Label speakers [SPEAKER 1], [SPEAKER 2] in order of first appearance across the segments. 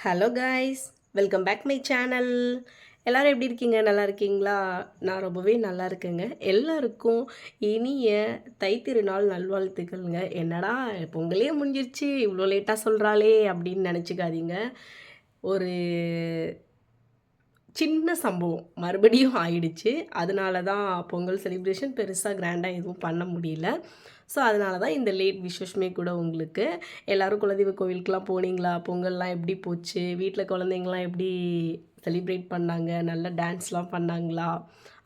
[SPEAKER 1] Hello guys, welcome back my channel. எல்லோரும் எப்படி இருக்கீங்க? நல்லா இருக்கீங்களா? நான் ரொம்பவே நல்லா இருக்கேங்க. எல்லாருக்கும் இனிய தைத்திருநாள் நல்வாழ்த்துக்கள்ங்க. என்னடா பொங்கலே முடிஞ்சிருச்சு, இவ்வளோ லேட்டாக சொல்கிறாளே அப்படின்னு நினச்சிக்காதீங்க. ஒரு சின்ன சம்பவம் மறுபடியும் ஆயிடுச்சு. அதனால தான் பொங்கல் செலிப்ரேஷன் பெருசாக கிராண்டாக எதுவும் பண்ண முடியல. ஸோ அதனால தான் இந்த லேட் விஷஸ்மே கூட உங்களுக்கு. எல்லோரும் குலதெய்வ கோவிலுக்கெலாம் போனீங்களா? பொங்கல்லாம் எப்படி போச்சு? வீட்டில் குழந்தைங்களாம் எப்படி செலிப்ரேட் பண்ணாங்க? நல்லா டான்ஸ்லாம் பண்ணாங்களா?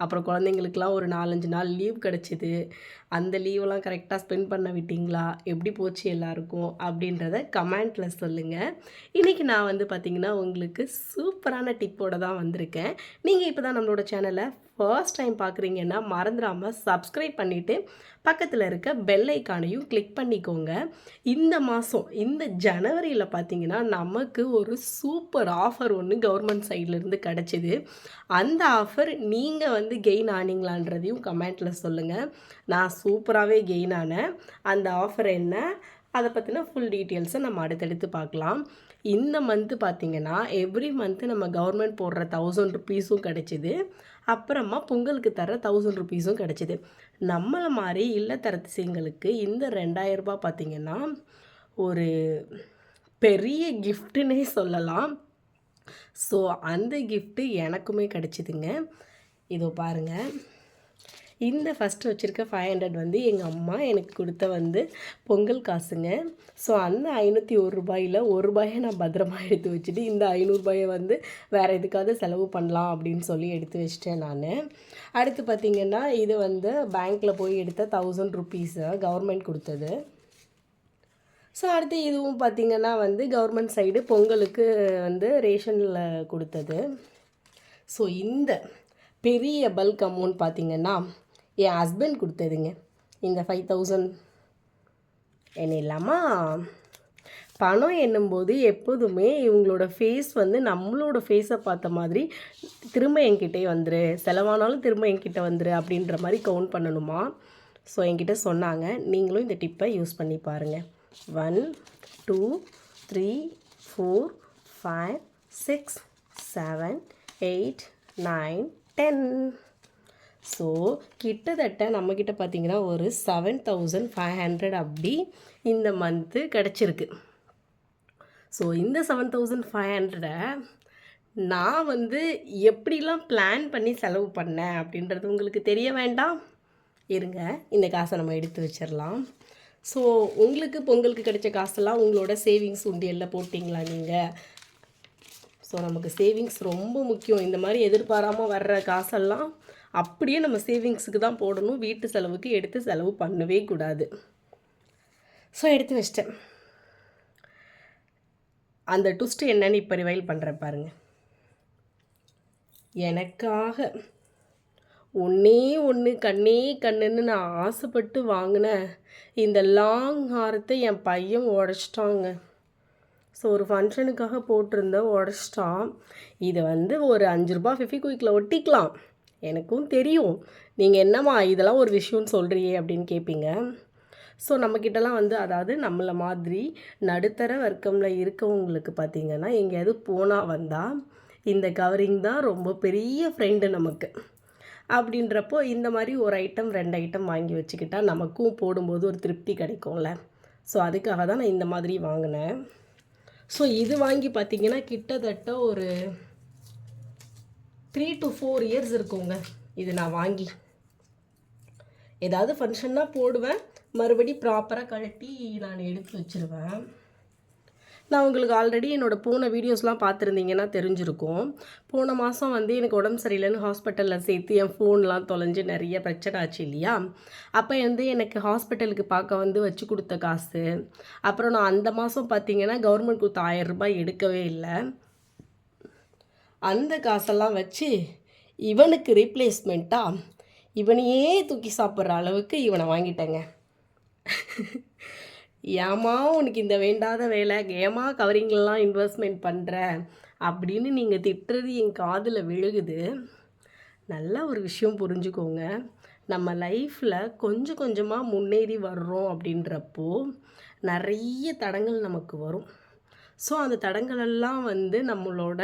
[SPEAKER 1] அப்புறம் குழந்தைங்களுக்குலாம் ஒரு 4-5 நாள் லீவ் கிடச்சிது. அந்த லீவெல்லாம் கரெக்டாக ஸ்பெண்ட் பண்ண விட்டிங்களா? எப்படி போச்சு எல்லாருக்கும்? அப்படின்றத கமெண்ட்டில் சொல்லுங்கள். இன்றைக்கி நான் வந்து பார்த்திங்கன்னா உங்களுக்கு சூப்பரான டிப்போடு தான் வந்திருக்கேன். நீங்கள் இப்போ தான் நம்மளோட சேனலை ஃபர்ஸ்ட் டைம் பார்க்குறீங்கன்னா மறந்துடாமல் சப்ஸ்கிரைப் பண்ணிவிட்டு பக்கத்தில் இருக்க பெல் ஐக்கானையும் கிளிக் பண்ணிக்கோங்க. இந்த மாதம் இந்த ஜனவரியில் பார்த்திங்கன்னா நமக்கு ஒரு சூப்பர் ஆஃபர் ஒன்று கவர்மெண்ட் சைட்லேருந்து கிடச்சிது. அந்த ஆஃபர் நீங்கள் வந்து கெயின் ஆனீங்களான்றதையும் கமெண்ட்டில் சொல்லுங்கள். நான் சூப்பராகவே கெயின் ஆனேன். அந்த ஆஃபர் என்ன, அதை பற்றின ஃபுல் டீட்டெயில்ஸை நம்ம அடுத்தடுத்து பார்க்கலாம். இந்த மந்த்து பார்த்திங்கன்னா எவ்ரி மந்த்து நம்ம கவர்மெண்ட் போடுற 1000 ருப்பீஸும் கிடச்சிது. அப்புறமா பொங்கலுக்கு தர 1000 ருப்பீஸும் கிடச்சிது. நம்மளை மாதிரி இல்லத்தரசிங்களுக்கு இந்த 2000 ரூபாய் பார்த்திங்கன்னா ஒரு பெரிய கிஃப்ட்டுன்னே சொல்லலாம். ஸோ அந்த கிஃப்ட்டு எனக்குமே கிடச்சிதுங்க. இதோ பாருங்கள். இந்த ஃபஸ்ட்டு வச்சுருக்க 500 வந்து எங்கள் அம்மா எனக்கு கொடுத்த வந்து பொங்கல் காசுங்க. ஸோ அந்த 501 ரூபாயில் ரூபாயை நான் பத்திரமா எடுத்து வச்சுட்டு இந்த 500 ரூபாயை வந்து வேறு எதுக்காவது செலவு பண்ணலாம் அப்படின்னு சொல்லி எடுத்து வச்சிட்டேன் நான். அடுத்து பார்த்திங்கன்னா இது வந்து பேங்க்கில் போய் எடுத்த 1000 ருப்பீஸை கவர்மெண்ட் கொடுத்தது. ஸோ அடுத்து இதுவும் பார்த்திங்கன்னா வந்து கவர்மெண்ட் சைடு பொங்கலுக்கு வந்து ரேஷனில் கொடுத்தது. ஸோ இந்த பெரிய பல்க் அமௌண்ட் பார்த்திங்கன்னா என் ஹஸ்பண்ட் கொடுத்ததுங்க. இந்த 5000 என்ன இல்லாமல் பணம் என்னும்போது எப்போதுமே இவங்களோட ஃபேஸ் வந்து நம்மளோட ஃபேஸை பார்த்த மாதிரி திரும்ப என்கிட்டே வந்துரு, செலவானாலும் திரும்ப என்கிட்ட வந்துரு அப்படின்ற மாதிரி கவுண்ட் பண்ணணுமா. ஸோ என்கிட்ட சொன்னாங்க. நீங்களும் இந்த டிப்பை யூஸ் பண்ணி பாருங்கள். 1 2 3 4 5 6 7 8 9 10. ஸோ கிட்டத்தட்ட நம்மக்கிட்ட பார்த்திங்கன்னா ஒரு 7500 அப்படி இந்த மந்த்து கிடச்சிருக்கு. ஸோ இந்த 7500 நான் வந்து எப்படிலாம் பிளான் பண்ணி செலவு பண்ணேன் அப்படின்றது உங்களுக்கு தெரிய வேண்டாம்? இருங்க, இந்த காசை நம்ம எடுத்து வச்சிடலாம். ஸோ உங்களுக்கு பொங்கலுக்கு கிடைச்ச காசெல்லாம் உங்களோட சேவிங்ஸ் உண்டியலில் போட்டிங்களா நீங்கள்? ஸோ நமக்கு சேவிங்ஸ் ரொம்ப முக்கியம். இந்த மாதிரி எதிர்பாராமல் வர்ற காசெல்லாம் அப்படியே நம்ம சேவிங்ஸுக்கு தான் போடணும். வீட்டு செலவுக்கு எடுத்து செலவு பண்ணவே கூடாது. ஸோ எடுத்து வச்சிட்டேன். அந்த ட்விஸ்ட்டு என்னன்னு இப்போ ரிவைல் பண்ணுறேன் பாருங்கள். எனக்காக ஒன்றே ஒன்று கண்ணே கண்ணுன்னு நான் ஆசைப்பட்டு வாங்கின இந்த லாங் ஹாரத்தை என் பையன் உடச்சிட்டாங்க. ஸோ ஒரு ஃபங்க்ஷனுக்காக போட்டிருந்த உடச்சிட்டான். இதை வந்து ஒரு 5 ரூபா ஃபெவிக்விக்கில் ஒட்டிக்கலாம். எனக்கும் தெரியும் நீங்கள் என்னம்மா இதெல்லாம் ஒரு விஷயம்னு சொல்கிறியே அப்படின்னு கேட்பீங்க. ஸோ நம்மக்கிட்டலாம் வந்து அதாவது நம்மளை மாதிரி நடுத்தர வர்க்கமில் இருக்கவங்களுக்கு பார்த்திங்கன்னா எங்கேயாவது போனால் வந்தால் இந்த கவரிங் தான் ரொம்ப பெரிய ஃப்ரெண்டு நமக்கு. அப்படின்றப்போ இந்த மாதிரி ஒரு ஐட்டம் 2 ஐட்டம் வாங்கி வச்சுக்கிட்டால் நமக்கும் போடும்போது ஒரு திருப்தி கிடைக்கும்ல. ஸோ அதுக்காக தான் நான் இந்த மாதிரி வாங்கினேன். ஸோ இது வாங்கி பார்த்திங்கன்னா கிட்டத்தட்ட ஒரு 3 to 4 இயர்ஸ் இருக்குங்க இது நான் வாங்கி. ஏதாவது ஃபங்க்ஷன்னா போடுவேன், மறுபடி ப்ராப்பராக கழட்டி நான் எடுத்து வச்சுருவேன். நான் உங்களுக்கு ஆல்ரெடி என்னோடய போன வீடியோஸ்லாம் பார்த்துருந்தீங்கன்னா தெரிஞ்சிருக்கும். போன மாதம் வந்து எனக்கு உடம்பு சரியில்லைன்னு ஹாஸ்பிட்டலில் சேர்த்து என் ஃபோன்லாம் தொலைஞ்சு நிறைய பிரச்சனை ஆச்சு இல்லையா. அப்போ வந்து எனக்கு ஹாஸ்பிட்டலுக்கு பார்க்க வந்து வச்சு கொடுத்த காசு, அப்புறம் நான் அந்த மாதம் பார்த்திங்கன்னா கவர்மெண்ட் கொடுத்த 1000 ரூபாய் எடுக்கவே இல்லை. அந்த காசெல்லாம் வச்சு இவனுக்கு ரீப்ளேஸ்மெண்ட்டாக இவனையே தூக்கி சாப்பிட்ற அளவுக்கு இவனை வாங்கிட்டேங்க. ஏமா உனக்கு இந்த வேண்டாத வேலை, ஏமா கவரிங்லாம் இன்வெஸ்ட்மெண்ட் பண்ணுற அப்படின்னு நீங்கள் திட்டுறது என் காதில் விழுகுது. நல்ல ஒரு விஷயம் புரிஞ்சுக்கோங்க. நம்ம லைஃப்பில் கொஞ்சம் கொஞ்சமாக முன்னேறி வர்றோம் அப்படின்றப்போ நிறைய தடங்கள் நமக்கு வரும். ஸோ அந்த தடங்களெல்லாம் வந்து நம்மளோட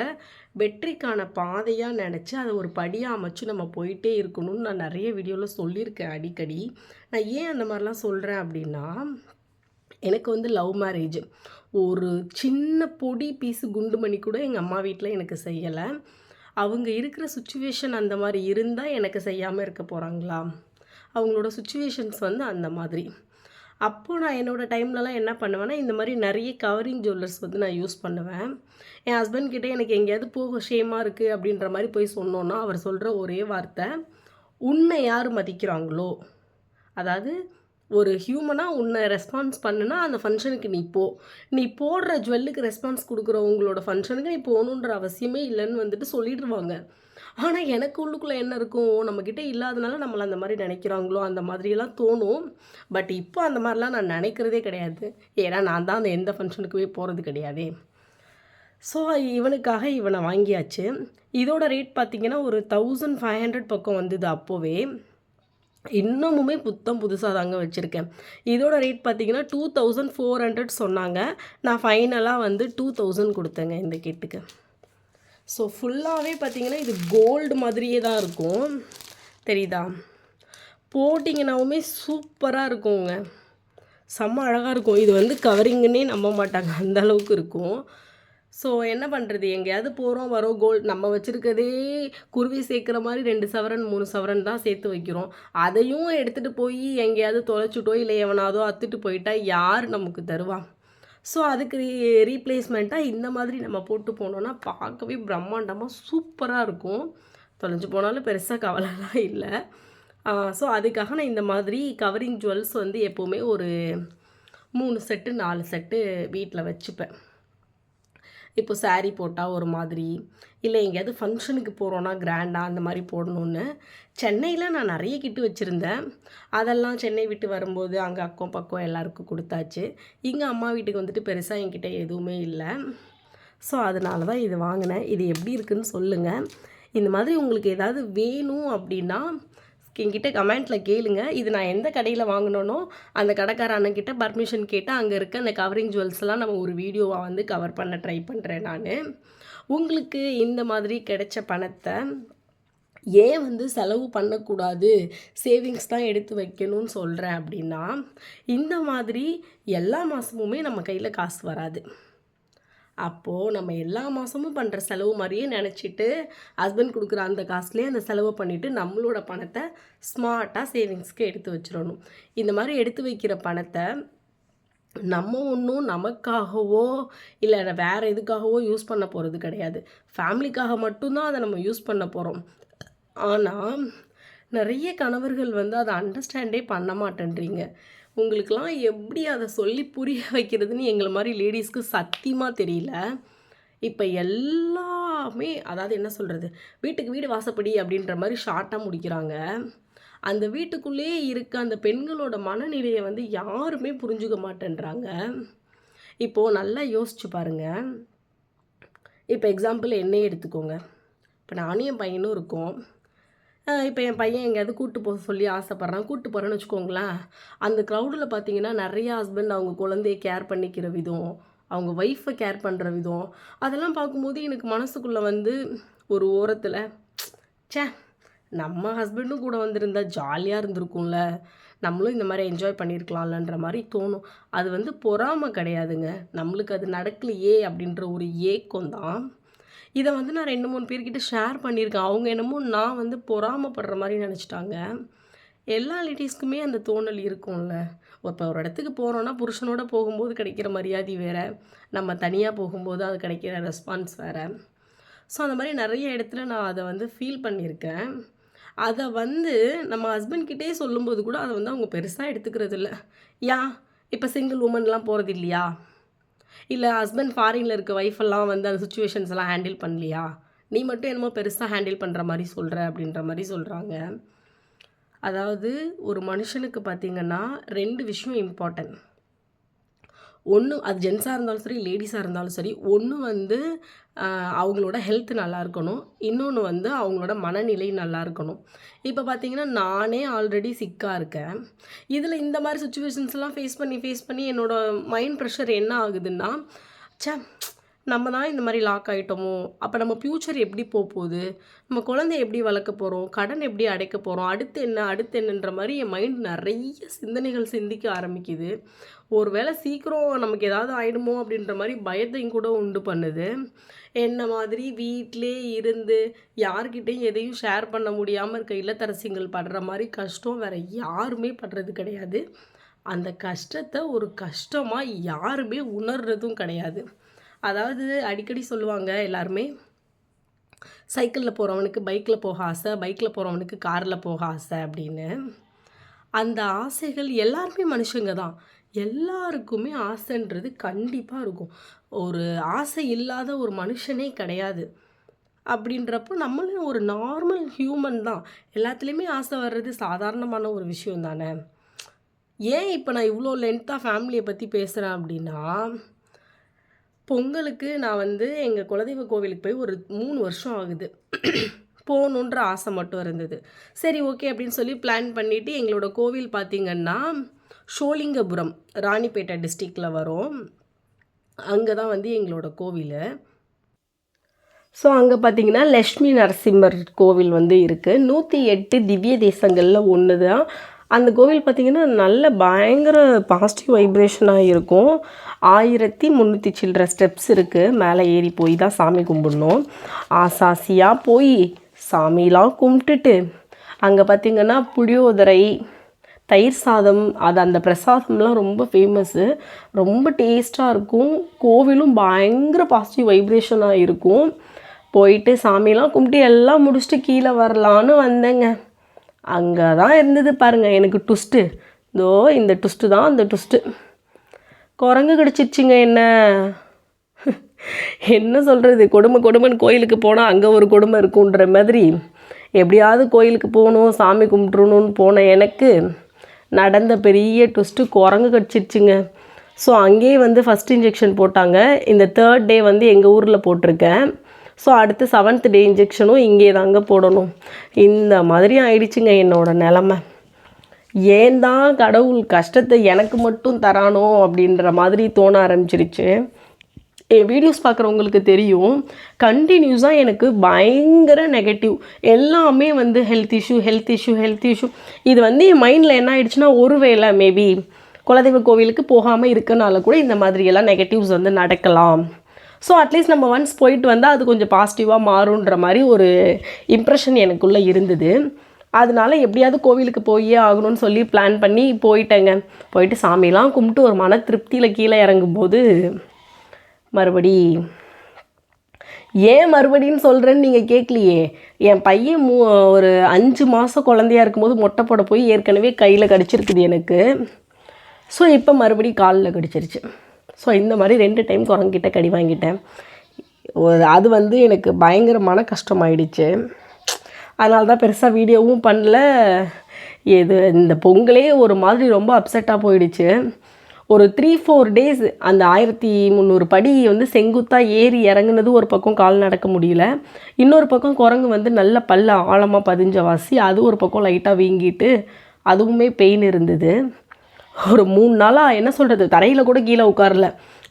[SPEAKER 1] வெற்றிக்கான பாதையாக நினச்சி அதை ஒரு படியாக அமைச்சு நம்ம போயிட்டே இருக்கணும்னு நான் நிறைய வீடியோவில் சொல்லியிருக்கேன் அடிக்கடி. நான் ஏன் அந்த மாதிரிலாம் சொல்கிறேன் அப்படின்னா, எனக்கு வந்து லவ் மேரேஜ். ஒரு சின்ன பொடி பீஸு குண்டுமணி கூட எங்கள் அம்மா வீட்டில் எனக்கு செய்யலை. அவங்க இருக்கிற சுச்சுவேஷன் அந்த மாதிரி இருந்தால் எனக்கு செய்யாமல் இருக்க போகிறாங்களா? அவங்களோட சுச்சுவேஷன்ஸ் வந்து அந்த மாதிரி. அப்போது நான் என்னோடய டைம்லலாம் என்ன பண்ணுவேன்னா, இந்த மாதிரி நிறைய கவரிங் ஜுவல்லர்ஸ் வந்து நான் யூஸ் பண்ணுவேன். என் ஹஸ்பண்ட் கிட்டே எனக்கு எங்கேயாவது போக ஷேமாக இருக்குது அப்படின்ற மாதிரி போய் சொன்னோன்னா, அவர் சொல்கிற ஒரே வார்த்தை, உன்னை யார் மதிக்கிறாங்களோ, அதாவது ஒரு ஹியூமனாக உன்னை ரெஸ்பான்ஸ் பண்ணுனா அந்த ஃபங்க்ஷனுக்கு நீ போ. நீ போடுற ஜுவல்லுக்கு ரெஸ்பான்ஸ் கொடுக்குறவங்களோட ஃபங்க்ஷனுக்கு நீ போகணுன்ற அவசியமே இல்லைன்னு வந்துட்டு சொல்லிடுவாங்க. ஆனால் எனக்கு உள்ளுக்குள்ளே என்ன இருக்கும், நம்மக்கிட்ட இல்லாதனால நம்மளை அந்த மாதிரி நினைக்கிறாங்களோ அந்த மாதிரியெல்லாம் தோணும். பட் இப்போ அந்த மாதிரிலாம் நான் நினைக்கிறதே கிடையாது. ஏன்னா நான் தான் அந்த எந்த ஃபங்க்ஷனுக்குமே போகிறது கிடையாதே. ஸோ இவனுக்காக இவனை வாங்கியாச்சு. இதோட ரேட் பார்த்திங்கன்னா ஒரு 1500 பக்கம் வந்தது அப்போவே. இன்னமுமே புத்தம் புதுசாக தாங்க வச்சுருக்கேன். இதோட ரேட் பார்த்திங்கன்னா 2400 சொன்னாங்க. நான் ஃபைனலாக வந்து 2000 கொடுத்தேங்க இந்த கிட்டுக்கு. ஸோ ஃபுல்லாகவே பார்த்திங்கன்னா இது கோல்டு மாதிரியே தான் இருக்கும். தெரியுதா? போட்டிங்கனாவுமே சூப்பராக இருக்குங்க. செம்ம அழகாக இருக்கும். இது வந்து கவரிங்குன்னே நம்ப மாட்டாங்க, அந்த அளவுக்கு இருக்கும். ஸோ என்ன பண்ணுறது, எங்கேயாவது போகிறோம் வரோம், கோல்டு நம்ம வச்சுருக்கதே குருவி சேர்க்குற மாதிரி 2 சவரன் 3 சவரன் தான் சேர்த்து வைக்கிறோம். அதையும் எடுத்துகிட்டு போய் எங்கேயாவது தொலைச்சிட்டோ இல்லை எவனாவதோ அத்துட்டு போயிட்டா யார் நமக்கு தருவா? ஸோ அதுக்கு ரீப்ளேஸ்மெண்ட்டாக இந்த மாதிரி நம்ம போட்டு போனோன்னா பார்க்கவே பிரம்மாண்டமாக சூப்பராக இருக்கும். தொலைஞ்சு போனாலும் பெருசாக கவலைலாம் இல்லை. ஸோ அதுக்காக நான் இந்த மாதிரி கவரிங் ஜுவல்ஸ் வந்து எப்போவுமே ஒரு 3 செட்டு 4 செட்டு வீட்டில் வச்சுப்பேன். இப்போ சாரீ போட்டால் ஒரு மாதிரி, இல்லை எங்கேயாவது ஃபங்க்ஷனுக்கு போகிறோன்னா கிராண்டாக அந்த மாதிரி போடணுன்னு. சென்னையில் நான் நிறைய கிட்டு வச்சுருந்தேன். அதெல்லாம் சென்னை விட்டு வரும்போது அங்கே அக்கம் பக்கம் எல்லாருக்கும் கொடுத்தாச்சு. இங்கே அம்மா வீட்டுக்கு வந்துட்டு பெருசாக என்கிட்ட எதுவுமே இல்லை. ஸோ அதனால தான் இது வாங்கினேன். இது எப்படி இருக்குதுன்னு சொல்லுங்கள். இந்த மாதிரி உங்களுக்கு ஏதாவது வேணும் அப்படின்னா என்கிட்ட கமெண்ட்டில் கேளுங்க. இது நான் எந்த கடையில் வாங்கினோனோ அந்த கடைக்கார அண்ணன்கிட்ட பர்மிஷன் கேட்டு அங்கே இருக்க அந்த கவரிங் ஜுவல்ஸ்லாம் நம்ம ஒரு வீடியோவாக வந்து கவர் பண்ண ட்ரை பண்ணுறேன் நான். உங்களுக்கு இந்த மாதிரி கிடைச்ச பணத்தை ஏன் வந்து செலவு பண்ணக்கூடாது, சேவிங்ஸ் தான் எடுத்து வைக்கணும்னு சொல்கிறேன் அப்படின்னா, இந்த மாதிரி எல்லா மாதமுமே நம்ம கையில் காசு வராது. அப்போது நம்ம எல்லா மாதமும் பண்ணுற செலவு மாதிரியே நினச்சிட்டு ஹஸ்பண்ட் கொடுக்குற அந்த காசுலேயே அந்த செலவு பண்ணிவிட்டு நம்மளோட பணத்தை ஸ்மார்ட்டாக சேவிங்ஸ்க்கு எடுத்து வச்சிடணும். இந்த மாதிரி எடுத்து வைக்கிற பணத்தை நம்ம ஒன்றும் நமக்காகவோ இல்லை வேறு எதுக்காகவோ யூஸ் பண்ண போகிறது கிடையாது. ஃபேமிலிக்காக மட்டும்தான் அதை நம்ம யூஸ் பண்ண போகிறோம். ஆனால் நிறைய கணவர்கள் வந்து அதை அண்டர்ஸ்டாண்டே பண்ண மாட்டேன்றீங்க. உங்களுக்கெல்லாம் எப்படி அதை சொல்லி புரிய வைக்கிறதுன்னு எங்களை மாதிரி லேடிஸ்க்கு சத்தியமாக தெரியல. இப்போ எல்லாமே அதாவது என்ன சொல்கிறது, வீட்டுக்கு வீடு வாசப்படி அப்படின்ற மாதிரி ஷார்ட்டாக முடிக்கிறாங்க. அந்த வீட்டுக்குள்ளேயே இருக்க அந்த பெண்களோட மனநிலையை வந்து யாருமே புரிஞ்சுக்க மாட்டேன்றாங்க. இப்போது நல்லா யோசிச்சு பாருங்கள். இப்போ எக்ஸாம்பிள் என்னையே எடுத்துக்கோங்க. இப்போ நானும் என் பையனும் இருக்கோம். இப்போ என் பையன் எங்கேயாவது கூப்பிட்டு போக சொல்லி ஆசைப்பட்றான், கூப்பிட்டு போகிறேன்னு வச்சுக்கோங்களேன். அந்த க்ரௌடில் பார்த்தீங்கன்னா நிறையா ஹஸ்பண்ட் அவங்க குழந்தைய கேர் பண்ணிக்கிற விதம், அவங்க ஒய்ஃபை கேர் பண்ணுற விதம், அதெல்லாம் பார்க்கும்போது எனக்கு மனசுக்குள்ளே வந்து ஒரு ஓரத்தில் ச்சே, நம்ம ஹஸ்பண்டும் கூட வந்திருந்தா ஜாலியாக இருந்திருக்கும்ல, நம்மளும் இந்த மாதிரி என்ஜாய் பண்ணியிருக்கலாம்லன்ற மாதிரி தோணும். அது வந்து பொறாமை கிடையாதுங்க, நம்மளுக்கு அது நடக்கலையே அப்படின்ற ஒரு ஏக்கம் தான். இதை வந்து நான் 2-3 பேர்கிட்ட ஷேர் பண்ணியிருக்கேன். அவங்க என்னமோ நான் வந்து பொறாமைப்படுற மாதிரி நினச்சிட்டாங்க. எல்லா லேடிஸ்க்குமே அந்த தோணல் இருக்கும்ல. இப்போ ஒரு இடத்துக்கு போகிறோன்னா புருஷனோட போகும்போது கிடைக்கிற மரியாதை வேறு, நம்ம தனியாக போகும்போது அது கிடைக்கிற ரெஸ்பான்ஸ் வேறு. ஸோ அந்த மாதிரி நிறைய இடத்துல நான் அதை வந்து ஃபீல் பண்ணியிருக்கேன். அதை வந்து நம்ம ஹஸ்பண்ட்கிட்டே சொல்லும்போது கூட அதை வந்து அவங்க பெருசாக எடுத்துக்கிறது இல்லை. ஏன் இப்போ சிங்கிள் உமன்லாம் போகிறது இல்லையா, இல்லை ஹஸ்பண்ட் ஃபாரினில் இருக்க ஒய்ஃபெல்லாம் வந்து அந்த சுச்சுவேஷன்ஸ் எல்லாம் ஹேண்டில் பண்ணலையா, நீ மட்டும் என்னமோ பெருசாக ஹேண்டில் பண்ணுற மாதிரி சொல்கிற அப்படின்ற மாதிரி சொல்கிறாங்க. அதாவது ஒரு மனுஷனுக்கு பார்த்திங்கன்னா 2 விஷயம் இம்பார்ட்டன்ட். ஒன்று அது ஜென்ஸாக இருந்தாலும் சரி லேடிஸாக இருந்தாலும் சரி, ஒன்று வந்து அவங்களோட ஹெல்த் நல்லா இருக்கணும், இன்னொன்று வந்து அவங்களோட மனநிலை நல்லா இருக்கணும். இப்போ பார்த்திங்கன்னா நானே ஆல்ரெடி சிக்காக இருக்கேன். இதில் இந்த மாதிரி சுச்சுவேஷன்ஸ்லாம் ஃபேஸ் பண்ணி என்னோடய மைண்ட் ப்ரெஷர் என்ன ஆகுதுன்னா, ச்சே நம்ம தான் இந்த மாதிரி லாக் ஆகிட்டோமோ, அப்போ நம்ம ஃப்யூச்சர் எப்படி போகுது, நம்ம குழந்தைய எப்படி வளர்க்க போகிறோம், கடன் எப்படி அடைக்க போகிறோம், அடுத்து என்ன அடுத்து என்னன்ற மாதிரி என் மைண்ட் நிறைய சிந்தனைகள் சிந்திக்க ஆரம்பிக்குது. ஒரு வேளை சீக்கிரம் நமக்கு ஏதாவது ஆயிடுமோ அப்படின்ற மாதிரி பயத்தையும் கூட உண்டு பண்ணுது. என்ன மாதிரி வீட்டிலே இருந்து யார்கிட்டையும் எதையும் ஷேர் பண்ண முடியாமல் இருக்க இல்லத்தரசிகள் படுற மாதிரி கஷ்டம் வேறு யாருமே படுறது கிடையாது. அந்த கஷ்டத்தை ஒரு கஷ்டமாக யாருமே உணர்றதும் கிடையாது. அதாவது அடிக்கடி சொல்லுவாங்க எல்லாருமே, சைக்கிளில் போகிறவனுக்கு பைக்கில் போக ஆசை, பைக்கில் போகிறவனுக்கு காரில் போக ஆசை அப்படின்னு. அந்த ஆசைகள் எல்லாருமே மனுஷங்க தான். எல்லாருக்குமே ஆசைன்றது கண்டிப்பாக இருக்கும். ஒரு ஆசை இல்லாத ஒரு மனுஷனே கிடையாது. அப்படின்றப்போ நம்மளும் ஒரு நார்மல் ஹியூமன் தான். எல்லாத்துலேயுமே ஆசை வர்றது சாதாரணமான ஒரு விஷயம் தானே. ஏன் இப்போ நான் இவ்வளோ லென்த்தாக ஃபேமிலியை பற்றி பேசுகிறேன் அப்படின்னா, பொங்கலுக்கு நான் வந்து எங்கள் குலதெய்வ கோவிலுக்கு போய் ஒரு 3 வருஷம் ஆகுது. போகணுன்ற ஆசை மட்டும் இருந்தது. சரி ஓகே அப்படின்னு சொல்லி பிளான் பண்ணிவிட்டு, எங்களோட கோவில் பார்த்திங்கன்னா ஷோலிங்கபுரம், ராணிப்பேட்டை டிஸ்ட்ரிக்டில் வரும். அங்கே தான் வந்து எங்களோட கோவில். ஸோ அங்கே பார்த்திங்கன்னா லக்ஷ்மி நரசிம்மர் கோவில் வந்து இருக்குது. 108 திவ்ய தேசங்களில் ஒன்று தான். அந்த கோவில் பார்த்திங்கன்னா நல்ல பயங்கர பாசிட்டிவ் வைப்ரேஷனாக இருக்கும். 1300 சில்லற ஸ்டெப்ஸ் இருக்குது. மேலே ஏறி போய் தான் சாமி கும்பிடணும். ஆசாசியாக போய் சாமிலாம் கும்பிட்டுட்டு அங்கே பார்த்திங்கன்னா புளியோதரை, தயிர் சாதம், அந்த பிரசாதம்லாம் ரொம்ப ஃபேமஸ்ஸு. ரொம்ப டேஸ்ட்டாக இருக்கும். கோவிலும் பயங்கர பாசிட்டிவ் வைப்ரேஷனாக இருக்கும். போயிட்டு சாமிலாம் கும்பிட்டு எல்லாம் முடிச்சுட்டு கீழே வரலான்னு வந்தேங்க. அங்கே தான் இருந்தது பாருங்கள் எனக்கு ட்விஸ்ட்டு. இதோ இந்த ட்விஸ்ட்டு தான் அந்த ட்விஸ்ட்டு. குரங்கு கடிச்சிருச்சுங்க என்ன. என்ன சொல்கிறது, கொடுமைன்னு கோயிலுக்கு போனால் அங்கே ஒரு கொடுமை இருக்குன்ற மாதிரி, எப்படியாவது கோயிலுக்கு போகணும் சாமி கும்பிட்றணுன்னு போன எனக்கு நடந்த பெரிய ட்விஸ்ட்டு குரங்கு கடிச்சிருச்சுங்க. ஸோ அங்கேயே வந்து ஃபஸ்ட் இன்ஜெக்ஷன் போட்டாங்க. இந்த 3rd டே வந்து எங்கள் ஊரில் போட்டிருக்கேன். ஸோ அடுத்து 7th டே இன்ஜெக்ஷனும் இங்கே தாங்க போடணும். இந்த மாதிரி ஆயிடுச்சுங்க என்னோடய நிலமை. ஏன் தான் கடவுள் கஷ்டத்தை எனக்கு மட்டும் தரானோ அப்படின்ற மாதிரி தோண ஆரம்பிச்சிருச்சு. என் வீடியோஸ் பார்க்குறவங்களுக்கு தெரியும், கண்டினியூஸாக எனக்கு பயங்கர நெகட்டிவ் எல்லாமே வந்து ஹெல்த் இஷ்யூ. இது வந்து என் மைண்டில் என்ன ஆயிடுச்சுன்னா, ஒருவேளை மேபி குலதெய்வ கோவிலுக்கு போகாமல் இருக்கனால கூட இந்த மாதிரியெல்லாம் நெகட்டிவ்ஸ் வந்து நடக்கலாம். ஸோ அட்லீஸ்ட் நம்ம ஒன்ஸ் போயிட்டு வந்தால் அது கொஞ்சம் பாசிட்டிவாக மாறுன்ற மாதிரி ஒரு இம்ப்ரெஷன் எனக்குள்ளே இருந்தது. அதனால எப்படியாவது கோவிலுக்கு போயே ஆகணும்னு சொல்லி பிளான் பண்ணி போயிட்டேங்க. போயிட்டு சாமிலாம் கும்பிட்டு ஒரு மன திருப்தியில் கீழே இறங்கும்போது ஏன் மறுபடின்னு சொல்கிறேன்னு நீங்கள் கேட்கலையே. என் பையன் ஒரு 5 மாதம் குழந்தையாக இருக்கும்போது மொட்டை போட போய் ஏற்கனவே கையில் கடிச்சிருக்குது எனக்கு. ஸோ இப்போ மறுபடியும் காலில் கடிச்சிருச்சு. ஸோ இந்த மாதிரி 2 டைம் குரங்கிட்ட கடி வாங்கிட்டேன். அது வந்து எனக்கு பயங்கரமான கஷ்டமாயிடுச்சு. அதனால தான் பெருசாக வீடியோவும் பண்ணல. இந்த பொங்கலே ஒரு மாதிரி ரொம்ப அப்செட்டாக போயிடுச்சு. ஒரு 3-4 டேஸ் அந்த 1300 படி வந்து செங்குத்தாக ஏறி இறங்குனது ஒரு பக்கம் கால் நடக்க முடியல. இன்னொரு பக்கம் குரங்கு வந்து நல்ல பல்ல ஆழமாக பதிஞ்ச வாசி, அது ஒரு பக்கம் லைட்டாக வீங்கிட்டு அதுவுமே பெயின் இருந்தது. ஒரு 3 நாளாக என்ன சொல்கிறது, தரையில் கூட கீழே உட்காரல,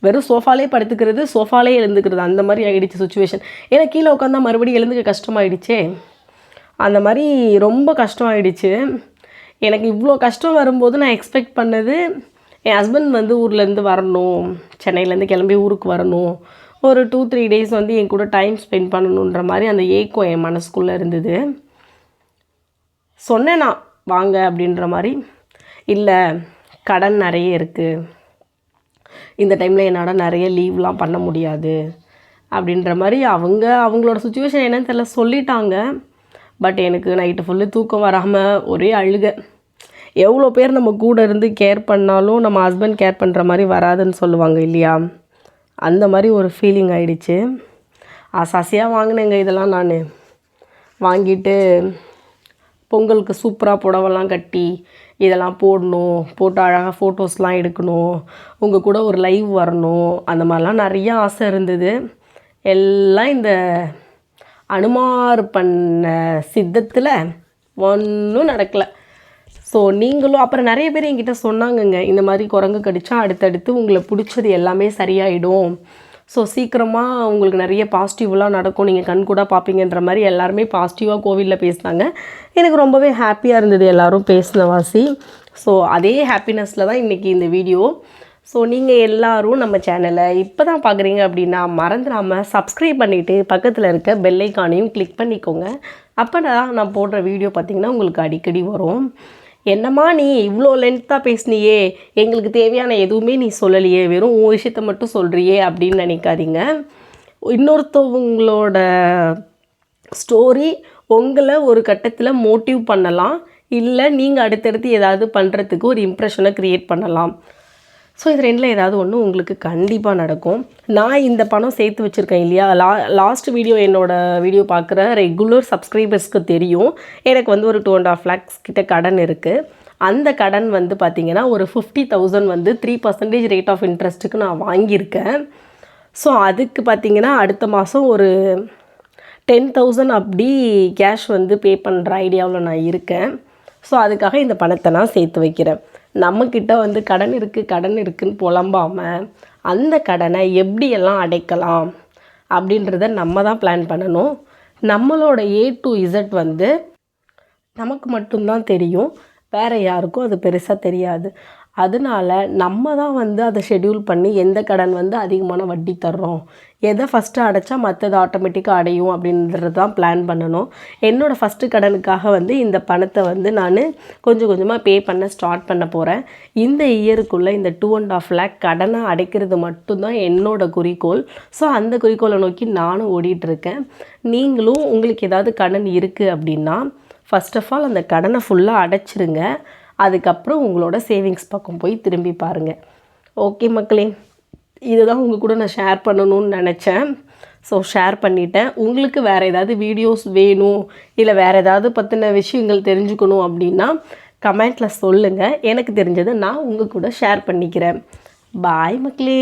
[SPEAKER 1] வெறும் சோஃபாலே படுத்துக்கிறது, சோஃபாலே எழுந்துக்கிறது, அந்த மாதிரி ஆகிடுச்சு சுச்சுவேஷன். ஏன்னா கீழே உட்காந்தா மறுபடியும் எழுந்துக்க கஷ்டமாயிடுச்சே. அந்த மாதிரி ரொம்ப கஷ்டம் ஆகிடுச்சு எனக்கு. இவ்வளோ கஷ்டம் வரும்போது நான் எக்ஸ்பெக்ட் பண்ணது, என் ஹஸ்பண்ட் வந்து ஊர்லேருந்து வரணும், சென்னையிலேருந்து கிளம்பி ஊருக்கு வரணும், ஒரு 2-3 டேஸ் வந்து என் கூட டைம் ஸ்பெண்ட் பண்ணணுன்ற மாதிரி அந்த ஏக்கம் என் மனசுக்குள்ளே இருந்தது. சொன்னேன் நான் வாங்க அப்படின்ற மாதிரி. இல்லை, கடன் நிறைய இருக்குது, இந்த டைமில் என்னால் நிறைய லீவ்லாம் பண்ண முடியாது அப்படின்ற மாதிரி அவங்களோட சுச்சுவேஷன் என்னன்னு தெரியல சொல்லிட்டாங்க. பட் எனக்கு நைட்டு ஃபுல்லு தூக்கம் வராமல் ஒரே அழுக. எவ்வளோ பேர் நம்ம கூட இருந்து கேர் பண்ணாலும் நம்ம ஹஸ்பண்ட் கேர் பண்ணுற மாதிரி வராதுன்னு சொல்லுவாங்க இல்லையா, அந்த மாதிரி ஒரு ஃபீலிங் ஆகிடுச்சு. ஆசாசியாக வாங்கினேங்க இதெல்லாம். நான் வாங்கிட்டு பொங்கலுக்கு சூப்பராக புடவெல்லாம் கட்டி இதெல்லாம் போட்டு அழகாக ஃபோட்டோஸ்லாம் எடுக்கணும், உங்கள் கூட ஒரு லைவ் வரணும், அந்த மாதிரிலாம் நிறையா ஆசை இருந்தது. எல்லாம் இந்த அனுமார் பண்ண சித்தத்தில் ஒன்றும் நடக்கலை. ஸோ நீங்களும் அப்புறம் நிறைய பேர் என்கிட்ட சொன்னாங்கங்க, இந்த மாதிரி குரங்கு கடிச்சா அடுத்தடுத்து உங்களை பிடிச்சது எல்லாமே சரியாயிடும், ஸோ சீக்கிரமாக உங்களுக்கு நிறைய பாசிட்டிவ்லாம் நடக்கும், நீங்கள் கண் கூட பார்ப்பீங்கன்ற மாதிரி எல்லாருமே பாசிட்டிவாக கோவிலில் பேசினாங்க. எனக்கு ரொம்பவே ஹாப்பியாக இருந்தது எல்லோரும் பேசின வாசி. ஸோ அதே ஹாப்பினஸில் தான் இன்றைக்கி இந்த வீடியோ. ஸோ நீங்கள் எல்லோரும் நம்ம சேனலை இப்போ தான் பார்க்குறீங்க அப்படின்னா மறந்துடாமல் சப்ஸ்கிரைப் பண்ணிவிட்டு பக்கத்தில் இருக்க பெல் ஐக்கானையும் கிளிக் பண்ணிக்கோங்க. அப்போ நான் போடுற வீடியோ பார்த்திங்கன்னா உங்களுக்கு அடிக்கடி வரும். என்னம்மா நீ இவ்வளோ லென்த்தாக பேசுனியே, எங்களுக்கு தேவையான எதுவுமே நீ சொல்லலையே, வெறும் உன் விஷயத்த மட்டும் சொல்கிறியே அப்படின்னு நினைக்காதீங்க. இன்னொருத்தவங்களோட ஸ்டோரி உங்களை ஒரு கட்டத்தில் மோட்டிவ் பண்ணலாம், இல்லை நீங்கள் அடுத்தடுத்து ஏதாவது பண்ணுறதுக்கு ஒரு இம்ப்ரெஷனை க்ரியேட் பண்ணலாம். ஸோ இது ரெண்டில் ஏதாவது ஒன்று உங்களுக்கு கண்டிப்பாக நடக்கும். நான் இந்த பணம் சேர்த்து வச்சுருக்கேன் இல்லையா, லாஸ்ட் வீடியோ என்னோடய வீடியோ பார்க்குற ரெகுலர் சப்ஸ்கிரைபர்ஸ்க்கு தெரியும். எனக்கு வந்து ஒரு 2.5 lakhs கிட்ட கடன் இருக்குது. அந்த கடன் வந்து பார்த்திங்கன்னா ஒரு 50,000 வந்து 3% ரேட் ஆஃப் இன்ட்ரெஸ்ட்டுக்கு நான் வாங்கியிருக்கேன். ஸோ அதுக்கு பார்த்திங்கன்னா அடுத்த மாதம் ஒரு 10,000 அப்படி கேஷ் வந்து பே பண்ணுற ஐடியாவில் நான் இருக்கேன். ஸோ அதுக்காக இந்த பணத்தை நான் சேர்த்து வைக்கிறேன். நம்மக்கிட்ட வந்து கடன் இருக்குதுன்னு புலம்பாமல் அந்த கடனை எப்படியெல்லாம் அடைக்கலாம் அப்படின்றத நம்ம தான் பிளான் பண்ணணும். நம்மளோட A to Z வந்து நமக்கு மட்டும்தான் தெரியும், வேறு யாருக்கும் அது பெருசாக தெரியாது. அதனால நம்ம தான் வந்து அதை ஷெட்யூல் பண்ணி எந்த கடன் வந்து அதிகமான வட்டி தர்றோம், எதை ஃபஸ்ட்டு அடைச்சா மற்றது ஆட்டோமேட்டிக்காக அடையும் அப்படின்றது தான் பிளான் பண்ணணும். என்னோடய ஃபஸ்ட்டு கடனுக்காக வந்து இந்த பணத்தை வந்து நான் கொஞ்சம் கொஞ்சமாக பே பண்ண ஸ்டார்ட் பண்ண போகிறேன். இந்த இயருக்குள்ளே இந்த 2.5 lakh கடனை அடைக்கிறது மட்டும்தான் என்னோடய குறிக்கோள். ஸோ அந்த குறிக்கோளை நோக்கி நானும் ஓடிட்டுருக்கேன். நீங்களும் உங்களுக்கு ஏதாவது கடன் இருக்குது அப்படின்னா ஃபஸ்ட் ஆஃப் ஆல் அந்த கடனை ஃபுல்லாக அடைச்சிருங்க. அதுக்கப்புறம் உங்களோட சேவிங்ஸ் பக்கம் போய் திரும்பி பாருங்கள். ஓகே மக்களே, இதுதான் உங்கள் கூட நான் ஷேர் பண்ணணும்னு நினச்சேன். ஸோ ஷேர் பண்ணிட்டேன். உங்களுக்கு வேறு ஏதாவது வீடியோஸ் வேணும், இல்லை வேறு ஏதாவது பற்றின விஷயங்கள் தெரிஞ்சுக்கணும் அப்படின்னா கமெண்ட்டில் சொல்லுங்கள். எனக்கு தெரிஞ்சதை நான் உங்கள் கூட ஷேர் பண்ணிக்கிறேன். பாய் மக்களே.